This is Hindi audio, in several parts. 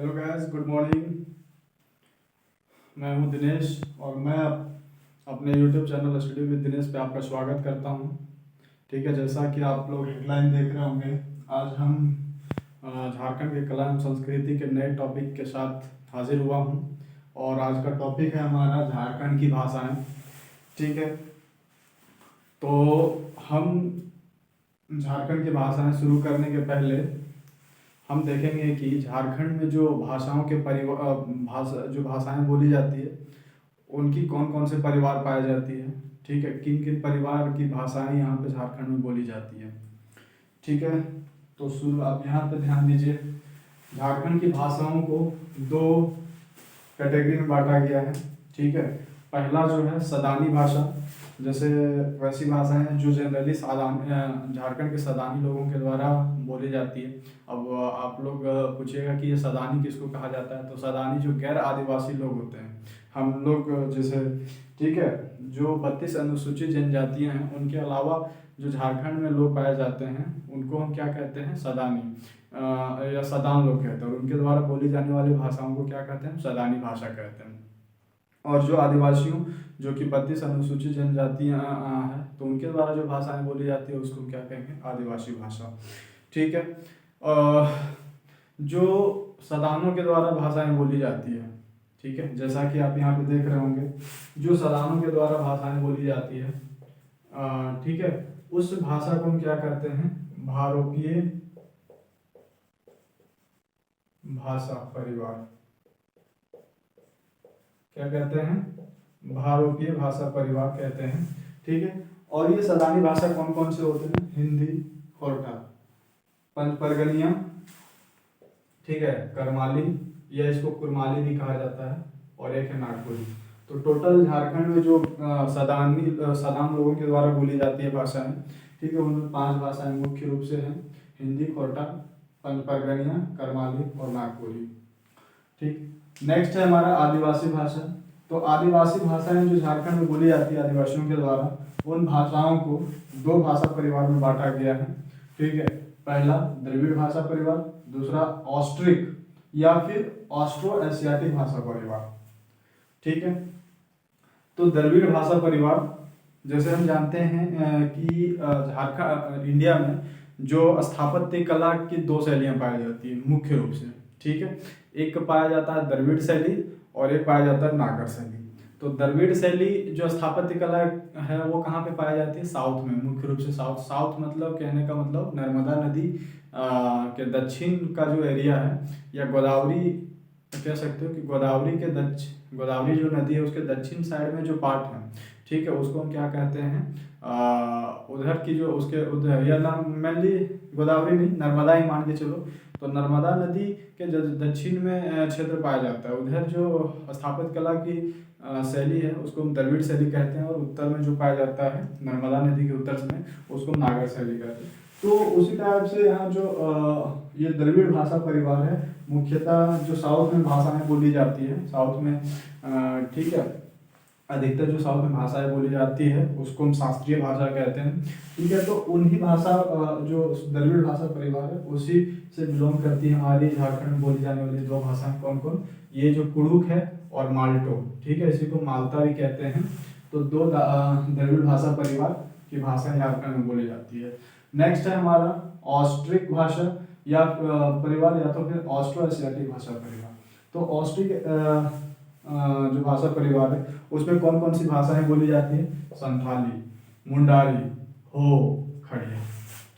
Hello guys, good morning. मैं हूं दिनेश और मैं अपने YouTube channel study with Dinesh पे आपका स्वागत करता हूं। ठीक है, जैसा कि आप लोग हेडलाइन देख रहे होंगे, आज हम झारखंड के कला एवं संस्कृति के नए टॉपिक के साथ हाजिर हुआ हूं और आज का टॉपिक है हमारा झारखंड की भाषाएं। ठीक है, तो हम झारखंड की भाषाएं शुरू करने के पहले हम देखेंगे कि झारखंड में जो भाषाओं के जो भाषाएं बोली जाती है उनकी कौन कौन से परिवार पाए जाती है। ठीक है, किन किन परिवार की भाषाएं यहाँ पे झारखंड में बोली जाती है। ठीक है, तो शुरू आप यहाँ पे ध्यान दीजिए। झारखंड की भाषाओं को दो कैटेगरी में बांटा गया है। ठीक है, पहला जो है सदानी भाषा, जैसे वैसी भाषाएं हैं जो जनरली झारखंड के सदानी लोगों के द्वारा बोली जाती है। अब आप लोग पूछिएगा कि ये सदानी किसको कहा जाता है, तो सदानी जो गैर आदिवासी लोग होते हैं, हम लोग जैसे, ठीक है, जो 32 अनुसूचित जनजातियां हैं उनके अलावा जो झारखंड में लोग पाए जाते हैं उनको हम क्या कहते हैं, सदानी या सदान लोग कहते हैं। और उनके द्वारा बोली जाने वाली भाषाओं को क्या कहते हैं, सदानी भाषा कहते हैं। और जो आदिवासियों जो कि 32 अनुसूचित जनजातियां हैं, तो उनके द्वारा जो भाषाएं बोली जाती है उसको क्या कहेंगे, आदिवासी भाषा। ठीक है, जो सदानों के द्वारा भाषाएं बोली जाती है, ठीक है, जैसा कि आप यहाँ पे देख रहे होंगे, जो सदानों के द्वारा भाषाएं बोली जाती है, ठीक है, उस भाषा को हम क्या कहते हैं, भारोपीय भाषा परिवार। क्या कहते हैं, भारोपीय भाषा परिवार कहते हैं। ठीक है, और ये सदानी भाषा कौन कौन से होते हैं, हिंदी, खोरठा, पंचपरगनिया, ठीक है, करमाली या इसको कुरमाली भी कहा जाता है, और एक है नागपुरी। तो टोटल झारखंड में जो सदान लोगों के द्वारा बोली जाती है भाषाएं, ठीक है, उनमें 5 भाषाएं मुख्य रूप से हैं, हिंदी, खोरठा, पंचपरगनिया, करमाली और नागपुरी। ठीक, नेक्स्ट है हमारा आदिवासी भाषा। तो आदिवासी भाषाएं जो झारखंड में बोली जाती है आदिवासियों के द्वारा, उन भाषाओं को 2 भाषा परिवार में बांटा गया है। ठीक है, पहला द्रविड़ भाषा परिवार, दूसरा ऑस्ट्रिक या फिर ऑस्ट्रो एशियाटिक भाषा परिवार। ठीक है, तो द्रविड़ भाषा परिवार, जैसे हम जानते हैं कि झारखंड इंडिया में जो स्थापत्य कला की 2 शैलियां पाई जाती है मुख्य रूप से। ठीक है, एक पाया जाता है द्रविड़ शैली और एक पाया जाता है नागर शैली। तो द्रविड़ शैली जो स्थापत्य कला है वो कहाँ पे पाई जाती है, साउथ में, मुख्य रूप से साउथ मतलब कहने का मतलब नर्मदा नदी के दक्षिण का जो एरिया है, या गोदावरी कह सकते हो कि गोदावरी जो नदी है उसके दक्षिण साइड में जो पार्ट है, ठीक है, उसको हम क्या कहते हैं, उधर की जो उसके उधर, या मेनली गोदावरी नहीं, नर्मदा ही मान के चलो। तो नर्मदा नदी के दक्षिण में क्षेत्र पाया जाता है, उधर जो स्थापत्य कला की शैली है उसको हम द्रविड़ शैली कहते हैं, और उत्तर में जो पाया जाता है नर्मदा नदी के उत्तर में उसको नागर शैली कहते हैं। तो उसी टाइप से यहाँ जो ये द्रविड़ भाषा परिवार है, मुख्यतः जो साउथ में भाषाएं बोली जाती है, साउथ में, ठीक है, अधिकतर जो साउथ में भाषाएं बोली जाती है उसको हम शास्त्रीय भाषा कहते हैं। ठीक है, तो उन्हीं भाषा जो द्रविड़ भाषा परिवार है उसी से बिलोंग करती है हमारी झारखंड में बोली जाने वाली 2 भाषाएं। कौन कौन, ये जो कुड़ुक है और माल्टो, ठीक है, इसी को मालता भी कहते हैं। तो 2 द्रविड़ भाषा परिवार की भाषाएं झारखंड में बोली जाती है। नेक्स्ट है हमारा ऑस्ट्रिक भाषा या परिवार, या तो फिर ऑस्ट्रो एशियाटिक भाषा परिवार। तो ऑस्ट्रिक जो भाषा परिवार है उसमें कौन कौन सी भाषाएं बोली जाती है, संथाली, मुंडारी, हो, खड़िया।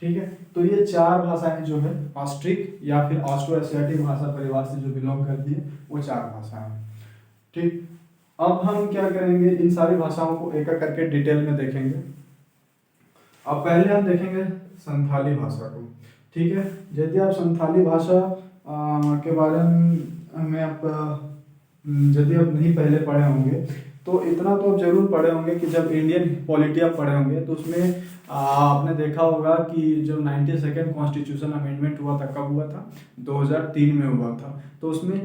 ठीक है, तो ये 4 भाषाएं जो है ऑस्ट्रिक या फिर ऑस्ट्रो एशियाटिक भाषा परिवार से जो बिलोंग करती है वो 4 भाषाएं। ठीक, अब हम क्या करेंगे, इन सारी भाषाओं को एक एक करके डिटेल में देखेंगे। अब पहले हम देखेंगे संथाली भाषा को। ठीक है, यदि आप संथाली भाषा के बारे में आप यदि आप नहीं पहले पढ़े होंगे तो इतना तो आप जरूर पढ़े होंगे कि जब इंडियन पॉलिटी आप पढ़े होंगे तो उसमें आपने देखा होगा कि जो 92nd कॉन्स्टिट्यूशन अमेंडमेंट हुआ था, कब हुआ था, 2003 में हुआ था। तो उसमें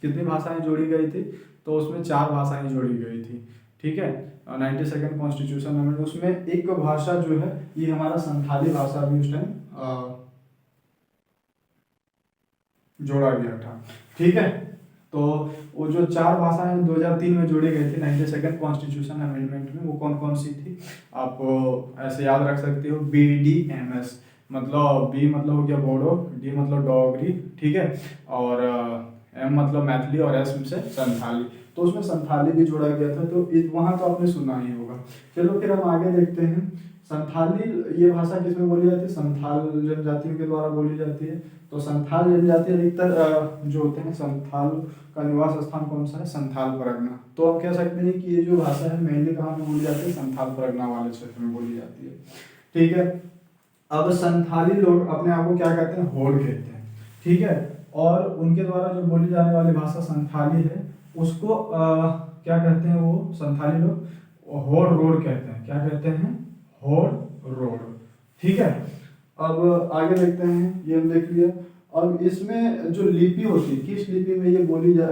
कितनी भाषाएं जोड़ी गई थी, तो उसमें 4 भाषाएं जोड़ी गई थी। ठीक है, 92nd कॉन्स्टिट्यूशन अमेंडमेंट, उसमें एक भाषा जो है ये हमारा संथाली भाषा भी उस टाइम जोड़ा गया था। ठीक है, तो वो जो 4 भाषाएं 2003 में जोड़ी गई थी 92nd कॉन्स्टिट्यूशन अमेंडमेंट में, वो कौन कौन सी थी आप ऐसे याद रख सकते हो। BDMS, मतलब बी मतलब हो गया बोडो, डी मतलब डोगरी, ठीक है, और एम मतलब मैथिली, और एस से संथाली। तो उसमें संथाली भी जोड़ा गया था, तो वहाँ तो आपने सुना ही होगा। चलो फिर हम आगे देखते हैं। संथाली ये भाषा किसमें बोली जाती है, संथाल जनजातियों के द्वारा बोली जाती है। तो संथाल जनजाति अधिकतर जो होते हैं, संथाल का निवास स्थान कौन सा है, संथाल परगना। तो हम कह सकते हैं कि ये जो भाषा है मेनली कहाँ पे बोली जाती है, संथाल परगना वाले क्षेत्र में बोली जाती है। ठीक है, अब संथाली लोग अपने आप को क्या कहते हैं, होड़ कहते हैं। ठीक है, और उनके द्वारा जो बोली जाने वाली भाषा संथाली है, उसको क्या कहते हैं, वो संथाली लोग होड़ रोड कहते हैं। क्या कहते हैं, होड़ रोड। ठीक है, अब आगे देखते हैं, ये हम देख लिया। अब इसमें जो लिपि होती है, किस लिपि में ये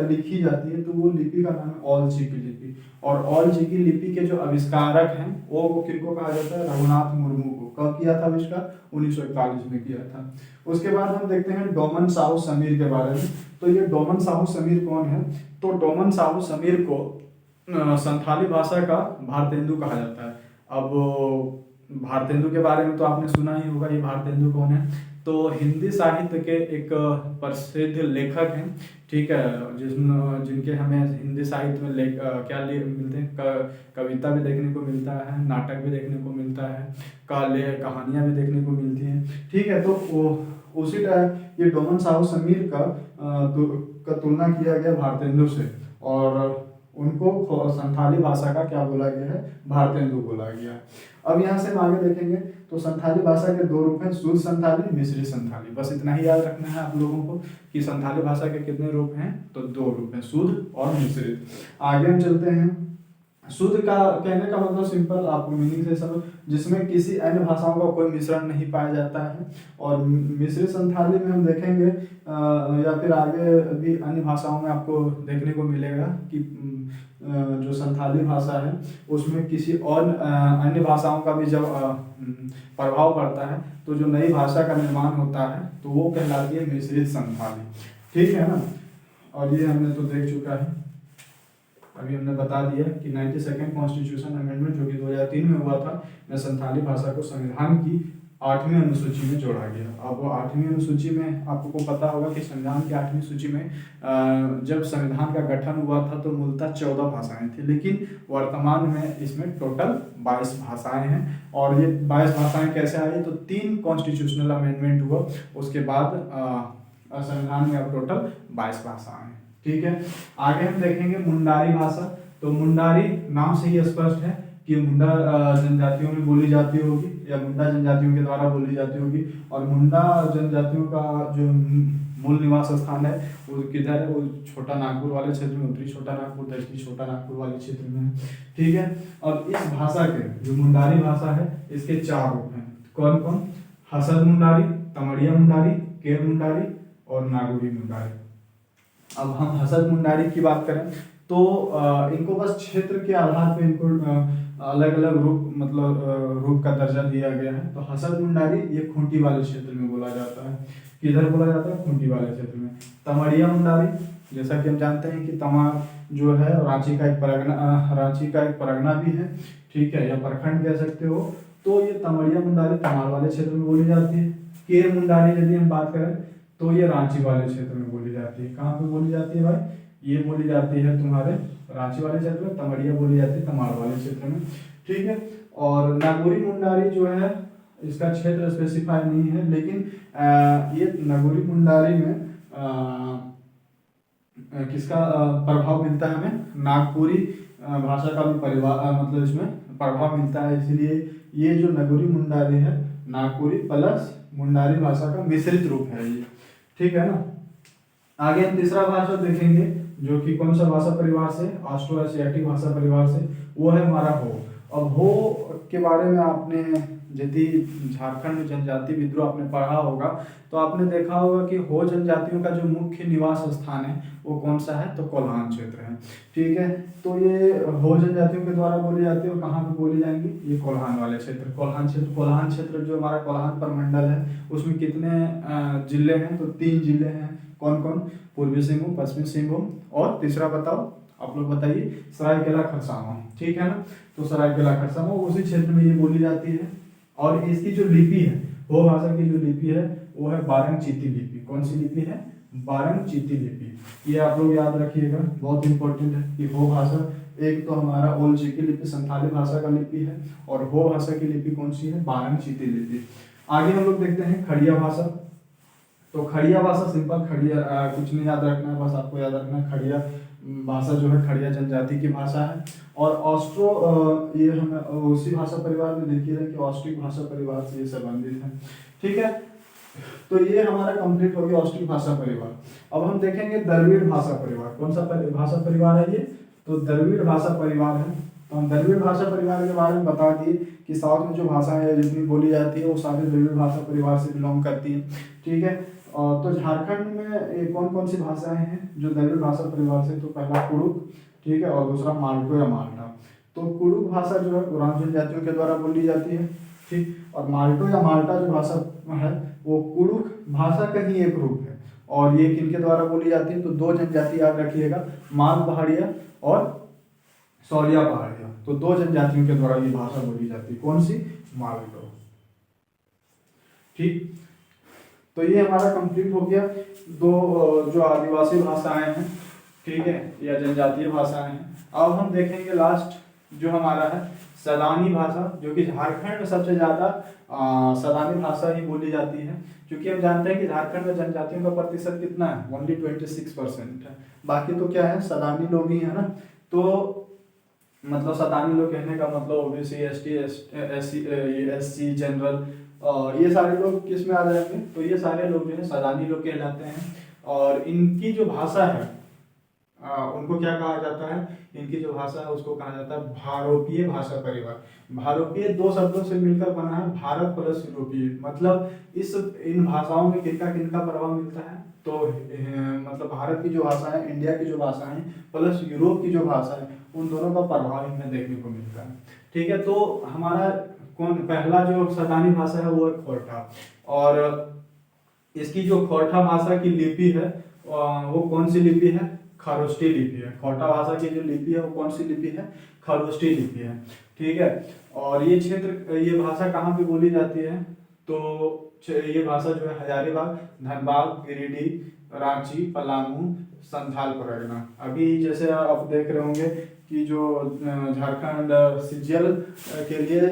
लिखी जाती है, तो वो लिपि का नाम है ऑलचिकी लिपि। और ऑलचिकी लिपि के जो आविष्कारक हैं वो किनको कहा जाता है, रघुनाथ मुर्मू को। कब किया था आविष्कार, 1941 में किया था। उसके बाद हम देखते हैं डोमन साहू समीर के बारे में। तो ये डोमन साहू समीर कौन है, तो डोमन साहू समीर को संथाली भाषा का भारतेंदु कहा जाता है। अब भारतेंदु के बारे में तो आपने सुना ही होगा, ये भारतेंदु कौन है, तो हिंदी साहित्य के एक प्रसिद्ध लेखक हैं। ठीक है, जिनके हमें हिंदी साहित्य में मिलते हैं, कविता भी देखने को मिलता है, नाटक भी देखने को मिलता है, कहानियां भी देखने को मिलती हैं। ठीक है, तो उसी टाइम ये डोमन साहू समीर का तुलना किया गया भारतेंदु से, और उनको संथाली भाषा का क्या बोला गया है, भारतेंदु बोला गया है। अब यहाँ से हम आगे देखेंगे, तो संथाली भाषा के 2 रूप हैं, शुद्ध संथाली, मिश्रित संथाली। बस इतना ही याद रखना है आप लोगों को कि संथाली भाषा के कितने रूप हैं, तो 2 रूप हैं, शुद्ध और मिश्रित। आगे हम चलते हैं। शुद्ध का कहने का मतलब सिंपल, आपको मीनिंग से सब, जिसमें किसी अन्य भाषाओं का कोई मिश्रण नहीं पाया जाता है। और मिश्रित संथाली में हम देखेंगे या फिर आगे भी अन्य भाषाओं में आपको देखने को मिलेगा कि जो संथाली भाषा है उसमें किसी और अन्य भाषाओं का भी जब प्रभाव पड़ता है, तो जो नई भाषा का निर्माण होता है तो वो कहलाती है मिश्रित संथाली। ठीक है ना, और ये हमने तो देख चुका है, अभी हमने बता दिया कि 92nd कॉन्स्टिट्यूशन अमेंडमेंट जो कि 2003 में हुआ था, में संथाली भाषा को संविधान की 8वीं अनुसूची में जोड़ा गया। अब वो 8वीं अनुसूची में आपको पता होगा कि संविधान की 8वीं सूची में जब संविधान का गठन हुआ था तो मूलतः 14 भाषाएं थी, लेकिन वर्तमान में इसमें टोटल 22 भाषाएं हैं। और ये 22 भाषाएं कैसे आई, तो 3 कॉन्स्टिट्यूशनल अमेंडमेंट हुआ, उसके बाद संविधान में अब टोटल 22 भाषाएं हैं। ठीक है, आगे हम देखेंगे मुंडारी भाषा। तो मुंडारी नाम से ही स्पष्ट है कि मुंडा जनजातियों में बोली जाती होगी, या मुंडा जनजातियों के द्वारा बोली जाती होगी। और मुंडा जनजातियों का जो मूल निवास स्थान है वो किधर है, वो छोटा नागपुर वाले क्षेत्र में, उत्तरी छोटा नागपुर, दक्षिणी छोटा नागपुर वाले क्षेत्र में है। ठीक है, और इस भाषा के जो मुंडारी भाषा है इसके 4 रूप हैं। कौन कौन, हसद मुंडारी, तमड़िया मुंडारी, केर मुंडारी और नागौरी मुंडारी। अब हम हसद मुंडारी की बात करें तो इनको बस क्षेत्र के आधार पे इनको अलग अलग रूप, मतलब रूप का दर्जा दिया गया है। तो हसद मुंडारी ये खूंटी वाले क्षेत्र में बोला जाता है। किधर बोला जाता है, खूंटी वाले क्षेत्र में। तमड़िया मुंडारी, जैसा कि हम जानते हैं कि तमाड़ जो है रांची का एक परगना भी है, ठीक है, या प्रखंड कह सकते हो। तो ये तमड़िया मुंडारी तमाड़ वाले क्षेत्र में बोली जाती है। केर मुंडारी यदि हम बात करें तो ये रांची वाले क्षेत्र में बोली जाती है। कहाँ पे बोली जाती है भाई, ये बोली जाती है तुम्हारे रांची वाले क्षेत्र में, तमड़िया बोली जाती है तमाड़ वाले क्षेत्र में। ठीक है, और नागौरी मुंडारी जो है इसका क्षेत्र स्पेसिफाई नहीं है, लेकिन ये नागौरी मुंडारी में किसका प्रभाव मिलता है हमें, नागपुरी भाषा का भी मतलब इसमें प्रभाव मिलता है। इसलिए ये जो नागौरी मुंडारी है नागपुरी प्लस मुंडारी भाषा का मिश्रित रूप है ये। ठीक है ना, आगे हम तीसरा भाषा देखेंगे जो कि कौन सा भाषा परिवार से, ऑस्ट्रो एशियाटिक भाषा परिवार से, वो है हमारा हो। अब हो के बारे में आपने यदि झारखंड में जनजाति विद्रोह आपने पढ़ा होगा तो आपने देखा होगा कि हो जनजातियों का जो मुख्य निवास स्थान है वो कौन सा है, तो कोल्हान क्षेत्र है। ठीक है, तो ये हो जनजातियों के द्वारा बोली जाती है और कहाँ पे बोली जाएंगी, ये कोल्हान वाले क्षेत्र, कोल्हान क्षेत्र। कोल्हान क्षेत्र जो हमारा कोल्हान प्रमंडल है उसमें कितने जिले हैं, तो 3 जिले हैं। कौन कौन, पूर्वी सिंहभूम, पश्चिमी सिंहभूम और तीसरा बताओ आप लोग बताइए, सरायकेला खरसावां। ठीक है ना, तो सरायकेला खरसावां उसी क्षेत्र में ये बोली जाती है। और इसकी जो लिपि है, हो भाषा की जो लिपि है वो है बारंग चीती लिपि। कौन सी लिपि है, बारंग चीती लिपि। ये आप लोग याद रखिएगा, बहुत इंपॉर्टेंट है कि हो भाषा, एक तो हमारा ओल्ड जी की लिपि संथाली भाषा का लिपि है और हो भाषा की लिपि कौन सी है, बारंग चीती लिपि। आगे हम लोग देखते हैं खड़िया भाषा। तो खड़िया भाषा सिंपल, खड़िया कुछ नहीं याद रखना है, बस आपको याद रखना है खड़िया भाषा जो है खड़िया जनजाति की भाषा है। और ऑस्ट्रो ये हमें उसी भाषा परिवार में देखिए कि ऑस्ट्रिक भाषा परिवार से ये संबंधित है। ठीक है, तो ये हमारा कंप्लीट हो गया ऑस्ट्रिक भाषा परिवार। अब हम देखेंगे द्रविड़ भाषा परिवार। कौन सा भाषा परिवार है ये, तो द्रविड़ भाषा परिवार है। तो हम द्रविड़ भाषा परिवार के बारे में बता दिए कि साउथ में जो भाषा है जितनी बोली जाती है वो सारे द्रविड़ भाषा परिवार से बिलोंग करती है। ठीक है, तो झारखंड में कौन कौन सी भाषाएं हैं जो द्रविड़ भाषा परिवार से, तो पहला कुड़ुक, ठीक है, और दूसरा माल्टो या माल्टा। तो कुड़ुक भाषा जो है उरांव जनजातियों के द्वारा बोली जाती है। ठीक, और माल्टो या माल्टा जो भाषा है वो कुड़ुक भाषा का ही एक रूप है। और ये किनके द्वारा बोली जाती है, तो 2 जनजाति याद रखिएगा, माल पहाड़िया और सौलिया पहाड़िया। तो 2 जनजातियों के द्वारा ये भाषा बोली जाती है। कौन सी, माल्टो। ठीक, तो ये हमारा कंप्लीट हो गया 2 जो आदिवासी भाषाएं हैं, ठीक है, या जनजातीय भाषाएं हैं। अब हम देखेंगे लास्ट जो हमारा है सदानी भाषा, जो कि झारखंड में सबसे ज्यादा सदानी भाषा ही बोली जाती है। क्योंकि हम जानते हैं कि झारखंड में जनजातियों का प्रतिशत कितना है, ओनली 26% है। बाकी तो क्या है, सदानी लोग ही है ना। तो मतलब सदानी लोग कहने का मतलब ओबीसी, एसटी, एससी, जनरल, ये सारे लोग किस में आ जाएंगे, तो ये सारे लोग जो है सदानी लोग कहलाते हैं। और इनकी जो भाषा है उनको क्या कहा जाता है, इनकी जो भाषा है उसको कहा जाता है भारोपीय भाषा परिवार। भारोपीय 2 शब्दों से मिलकर बना है, भारत प्लस यूरोपीय। मतलब इन भाषाओं में किनका किनका प्रभाव मिलता है, तो मतलब भारत की जो भाषा है, इंडिया की जो भाषा है, प्लस यूरोप की जो भाषा है, उन दोनों का प्रभाव इनमें देखने को मिलता है। ठीक है, तो हमारा पहला जो सदानी भाषा है वो है खोरठा। और इसकी जो खोरठा भाषा की लिपि है वो कौन सी लिपि है, खरोष्टी लिपि है। खोरठा भाषा की जो लिपि है वो कौन सी लिपि है, खरोष्टी लिपि है। ठीक है, और ये क्षेत्र, ये भाषा कहाँ पे बोली जाती है, तो ये भाषा जो है हजारीबाग, धनबाद, गिरिडीह, रांची, पलामू, संथाल परगना। अभी जैसे आप देख रहे होंगे कि जो झारखंड सीजीएल के लिए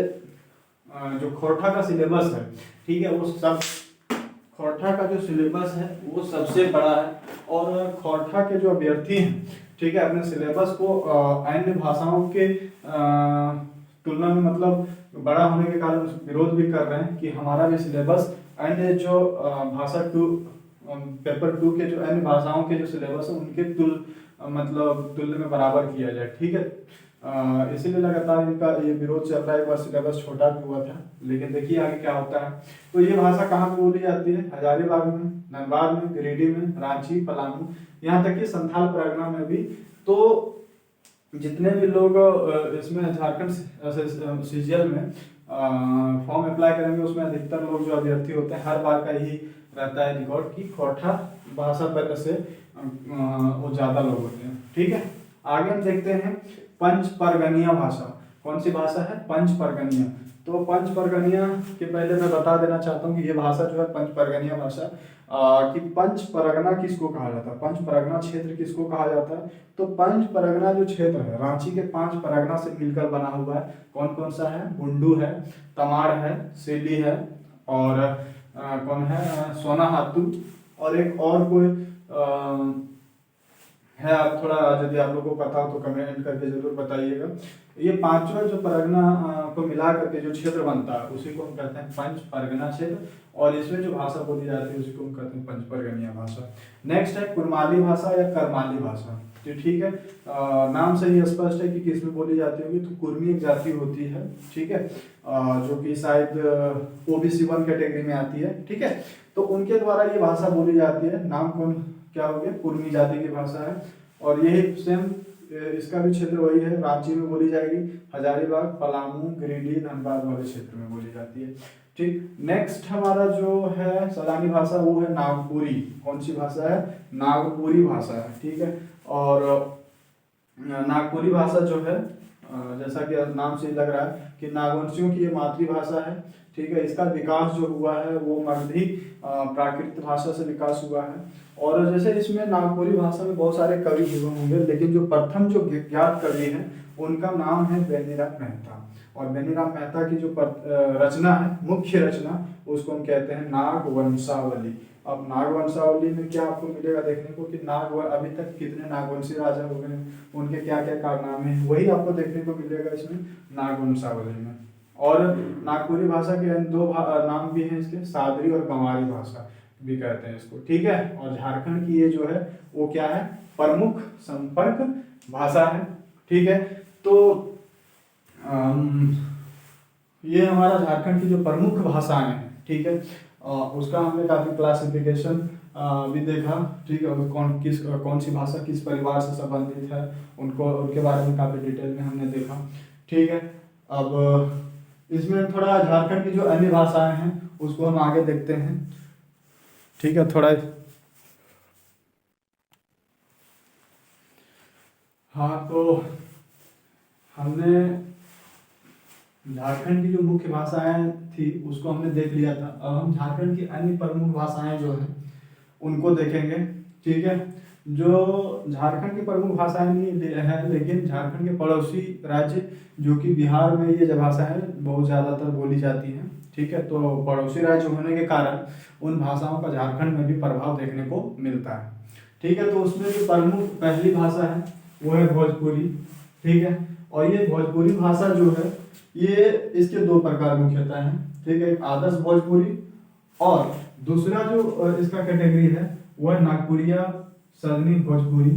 जो खोरठा का सिलेबस है, ठीक है, वो सब खोरठा का जो सिलेबस है वो सबसे बड़ा है। और खोरठा के जो अभ्यर्थी हैं, ठीक है, अपने सिलेबस को अन्य भाषाओं के तुलना में मतलब बड़ा होने के कारण विरोध भी कर रहे हैं कि हमारा भी सिलेबस अन्य जो भाषा पेपर 2 के जो अन्य भाषाओं के जो सिलेबस है उनके तुलना में बराबर किया जाए। ठीक है, इसीलिए लगातार इनका ये विरोध चल रहा है। एक बार सिलेबस छोटा भी हुआ था, लेकिन देखिए आगे क्या होता है। तो ये भाषा कहाँ पे बोली जाती है, हजारीबाग में, धनबाद में, गिरिडीह में, रांची, पलामू, यहाँ तक कि संथाल परगना में भी। तो जितने भी लोग इसमें झारखंड सीजीएल में फॉर्म अप्लाई करेंगे उसमें अधिकतर लोग जो अभ्यर्थी होते हैं हर बार का यही रहता है रिकॉर्ड कि खोरठा भाषा पर से वो ज्यादा लोग होते हैं। ठीक है, आगे हम देखते हैं पंच परगनिया भाषा। कौन सी भाषा है, पंच परगनिया। तो पंच परगनिया के पहले मैं बता देना चाहता हूँ कि ये भाषा जो है पंच परगनिया भाषा कि पंच परगना किसको कहा जाता है, पंच परगना क्षेत्र किसको कहा जाता है। तो पंच परगना जो क्षेत्र है रांची के 5 परगना से मिलकर बना हुआ है। कौन कौन सा है, बुंडू है, तमाड़ है, सेली है, और कौन है, सोनाहातू, और एक और कोई है। आप थोड़ा यदि आप लोगों को पता हो तो कमेंट करके जरूर बताइएगा। ये पांचवा जो परगना को मिला करके जो क्षेत्र बनता है उसी को हम कहते हैं पंच परगना क्षेत्र, और इसमें जो भाषा बोली जाती है उसी को हम कहते हैं पंच परगनिया भाषा। नेक्स्ट है कुरमाली भाषा या करमाली भाषा। तो ठीक है, नाम से ही स्पष्ट है कि किसमें बोली जाती होगी, तो कुर्मी एक जाति होती है, ठीक है, जो कि शायद ओबीसी 1 कैटेगरी में आती है, ठीक है। तो उनके द्वारा ये भाषा बोली जाती है। नाम कौन क्या हो गया, कुर्मी जाति की भाषा है। और यही सेम इसका भी क्षेत्र वही है, रांची में बोली जाएगी, हजारीबाग, पलामू, गिरिडीह, धनबाद वाले क्षेत्र में बोली जाती है, ठीक। नेक्स्ट हमारा जो है सलानी भाषा वो है नागपुरी। कौन सी भाषा है, नागपुरी भाषा है, ठीक है। और नागपुरी भाषा जो है जैसा कि नाम से लग रहा है कि नागवंशियों की ये मातृभाषा है, ठीक है। इसका विकास जो हुआ है वो मगधी प्राकृत भाषा से विकास हुआ है। और जैसे इसमें नागपुरी भाषा में बहुत सारे कवि हुए होंगे, लेकिन जो प्रथम जो ज्ञात कवि हैं उनका नाम है बेनीराम मेहता। और बेनीराम मेहता की जो रचना है, मुख्य रचना, उसको हम कहते हैं नागवंशावली। अब नागवंशावली में क्या आपको मिलेगा देखने को कि अभी तक कितने नागवंशी राजा हो गए, उनके क्या क्या कारनामे हैं, वही आपको देखने को मिलेगा इसमें नागवंशावली में। और नागपुरी भाषा के दो नाम भी हैं इसके, सादरी और गंवारी भाषा भी कहते हैं इसको, ठीक है। और झारखंड की ये जो है वो क्या है, प्रमुख संपर्क भाषा है, ठीक है। तो ये हमारा झारखंड की जो प्रमुख भाषाएं हैं, ठीक है, उसका हमने काफी क्लासिफिकेशन भी देखा, ठीक है। कौन सी भाषा किस परिवार से संबंधित है, उनके बारे में काफी डिटेल में हमने देखा, ठीक है। अब इसमें थोड़ा झारखंड की जो अन्य भाषाएं हैं उसको हम आगे देखते हैं, ठीक है। थोड़ा हाँ, तो हमने झारखंड की जो मुख्य भाषाएं थी उसको हमने देख लिया था। अब हम झारखंड की अन्य प्रमुख भाषाएं जो हैं उनको देखेंगे, ठीक है। जो झारखंड की प्रमुख भाषाएं नहीं है, लेकिन झारखंड के पड़ोसी राज्य जो कि बिहार में ये जो भाषा है बहुत ज़्यादातर बोली जाती है, ठीक है। तो पड़ोसी राज्य होने के कारण उन भाषाओं का झारखंड में भी प्रभाव देखने को मिलता है, ठीक है। तो उसमें जो प्रमुख पहली भाषा है वो है भोजपुरी, ठीक है। और ये भोजपुरी भाषा जो है ये इसके दो प्रकार मुख्यतः हैं, ठीक है। एक आदर्श भोजपुरी और दूसरा जो इसका कैटेगरी है वो है नागपुरिया सदनी भोजपुरी,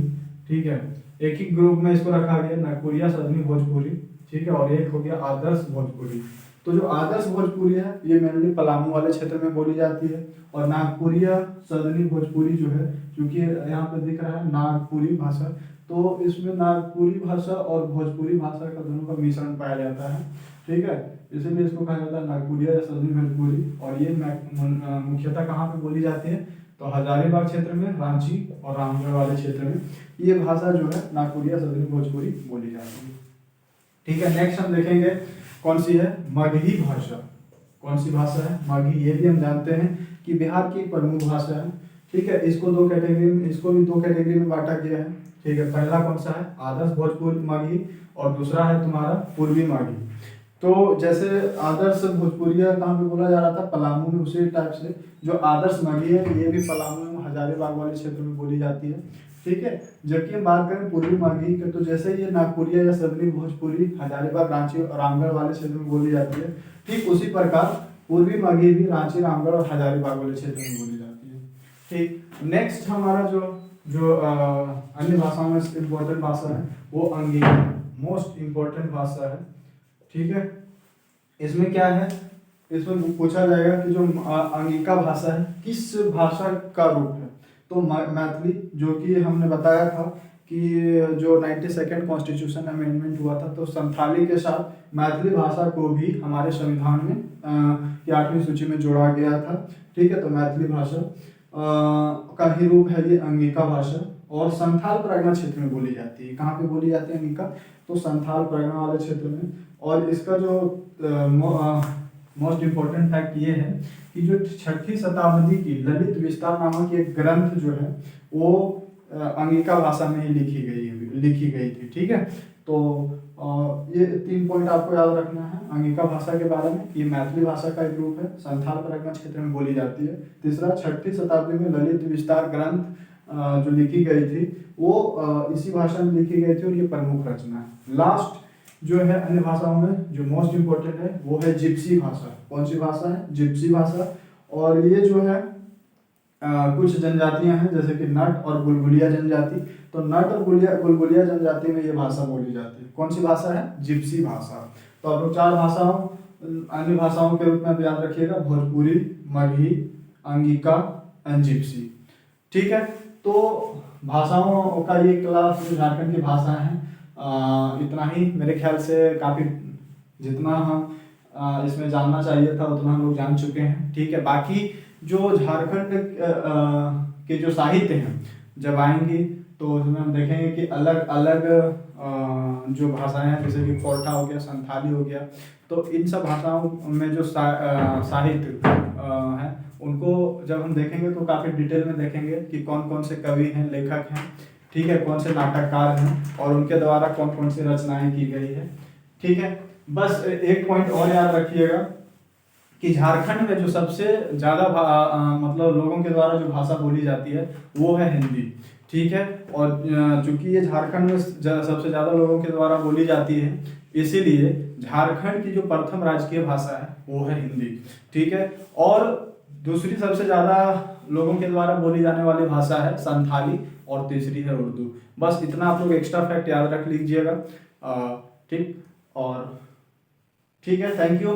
ठीक है। एक ही ग्रुप में इसको रखा गया, नागपुरिया सदनी भोजपुरी, ठीक है। और एक हो गया आदर्श भोजपुरी। तो जो आदर्श भोजपुरी है ये मेनली पलामू वाले क्षेत्र में बोली जाती है, और नागपुरिया सदनी भोजपुरी जो है, क्योंकि यहाँ पे दिख रहा है नागपुरी भाषा, तो इसमें नागपुरी भाषा और भोजपुरी भाषा का दोनों का मिश्रण पाया जाता है, ठीक है। इसीलिए इसको कहा जाता है नागपुरिया या सदनी भोजपुरी। और ये मुख्यतः कहाँ पे बोली जाती है, तो हजारीबाग क्षेत्र में, रांची और रामगढ़ वाले क्षेत्र में ये भाषा जो है नागपुरिया सदनी भोजपुरी बोली जाती है, ठीक है। नेक्स्ट हम देखेंगे कौन सी है, मगही भाषा। कौन सी भाषा है, मगही। ये भी हम जानते हैं कि बिहार की एक प्रमुख भाषा है, ठीक है। इसको भी दो कैटेगरी में बांटा गया है, ठीक है। पहला कौन सा है, आदर्श भोजपुरी मगही, और दूसरा है तुम्हारा पूर्वी मगही। तो जैसे आदर्श भोजपुरिया कहाँ पे बोला जा रहा था, पलामू में, उसी टाइप से जो आदर्श मगही है ये भी पलामू में हजारीबाग वाले क्षेत्र में बोली जाती है, ठीक है। जबकि हम बात करें पूर्वी मगही की, तो जैसे ये नागपुरिया या सदनी भोजपुरी हजारीबाग, रांची और रामगढ़ वाले क्षेत्र में बोली जाती है, ठीक उसी प्रकार पूर्वी मगही भी रांची, रामगढ़ और हजारीबाग वाले क्षेत्र में बोली जाती है, ठीक। नेक्स्ट हमारा जो अन्य भाषाओं में इम्पोर्टेंट भाषा है वो अंगिका, मोस्ट इम्पोर्टेंट भाषा है, ठीक है। इसमें क्या है, इसमें पूछा जाएगा कि जो अंगिका भाषा है किस भाषा का रूप है, तो मैथिली, जो कि हमने बताया था कि जो 92nd कॉन्स्टिट्यूशन अमेंडमेंट हुआ था तो संथाली के साथ मैथिली भाषा को भी हमारे संविधान में की 8वीं सूची में जोड़ा गया था, ठीक है। तो मैथिली भाषा का ही रूप है ये अंगिका भाषा, और संथाल परगना क्षेत्र में बोली जाती है। कहाँ पे बोली जाती है अंगिका, तो संथाल परगना वाले क्षेत्र में। और इसका जो मोस्ट इम्पोर्टेंट फैक्ट ये है कि जो 6ठी शताब्दी की ललित विस्तार नामक एक ग्रंथ जो है वो अंगिका भाषा में ही लिखी गई थी, ठीक है। तो ये 3 पॉइंट आपको याद रखना है अंगिका भाषा के बारे में। ये मैथिली भाषा का एक रूप है, संथाल परगना क्षेत्र में बोली जाती है। तीसरा, 6ठी शताब्दी में ललित विस्तार ग्रंथ जो लिखी गई थी वो इसी भाषा में लिखी गई थी, और ये प्रमुख रचना है। लास्ट जो है अन्य भाषाओं में जो मोस्ट इम्पोर्टेंट है वो है जिप्सी भाषा। कौन सी भाषा है? जिप्सी भाषा। और ये जो है कुछ जनजातियां हैं जैसे कि नट और बुलबुलिया जनजाति। तो नट और बुलबुलिया जनजाति में ये भाषा बोली जाती है। कौन सी भाषा है? जिप्सी भाषा। तो आप लोग 4 भाषाओं अन्य भाषाओं के रूप में याद रखिएगा, भोजपुरी, मगही, अंगिका एंड जिप्सी। ठीक है, तो भाषाओं का ये क्लास झारखंड की भाषा है इतना ही मेरे ख्याल से काफ़ी, जितना हम इसमें जानना चाहिए था उतना हम लोग जान चुके हैं। ठीक है, बाकी जो झारखंड के जो साहित्य हैं जब आएंगी तो उसमें हम देखेंगे कि अलग अलग जो भाषाएं हैं जैसे कि खोरठा हो गया, संथाली हो गया, तो इन सब भाषाओं में जो साहित्य है उनको जब हम देखेंगे तो काफ़ी डिटेल में देखेंगे कि कौन कौन से कवि हैं, लेखक हैं, ठीक है, कौन से नाटककार हैं और उनके द्वारा कौन कौन सी रचनाएं की गई है। ठीक है, बस एक पॉइंट और याद रखिएगा कि झारखंड में जो सबसे ज़्यादा मतलब लोगों के द्वारा जो भाषा बोली जाती है वो है हिंदी। ठीक है, और चूंकि ये झारखंड में सबसे ज़्यादा लोगों के द्वारा बोली जाती है इसीलिए झारखंड की जो प्रथम राजकीय भाषा है वो है हिंदी। ठीक है, और दूसरी सबसे ज़्यादा लोगों के द्वारा बोली जाने वाली भाषा है संथाली और तीसरी है उर्दू। बस इतना आप लोग एक्स्ट्रा फैक्ट याद रख लीजिएगा। ठीक, और ठीक है, थैंक यू।